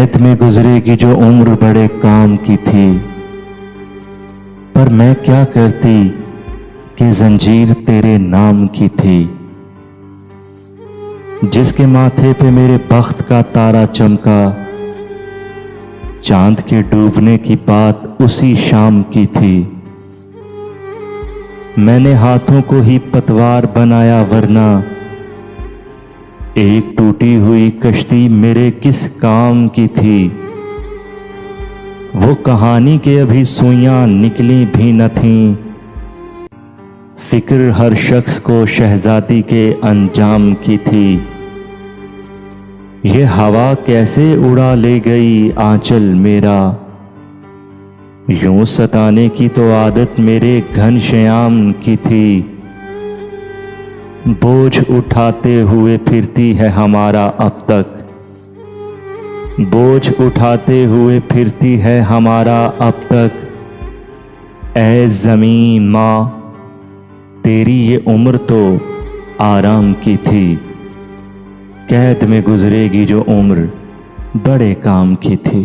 कैद में गुजरेगी जो उम्र बड़े काम की थी। पर मैं क्या करती कि जंजीर तेरे नाम की थी। जिसके माथे पे मेरे बख्त का तारा चमका, चांद के डूबने की बात उसी शाम की थी। मैंने हाथों को ही पतवार बनाया, वरना एक टूटी हुई कश्ती मेरे किस काम की थी। वो कहानी के अभी सुइयां निकली भी न थीं, फिक्र हर शख्स को शहजादी के अंजाम की थी। ये हवा कैसे उड़ा ले गई आंचल मेरा, यूं सताने की तो आदत मेरे घनश्याम की थी। बोझ उठाते हुए फिरती है हमारा अब तक, बोझ उठाते हुए फिरती है हमारा अब तक। ऐ ज़मीं माँ, तेरी ये उम्र तो आराम की थी। कैद में गुजरेगी जो उम्र बड़े काम की थी।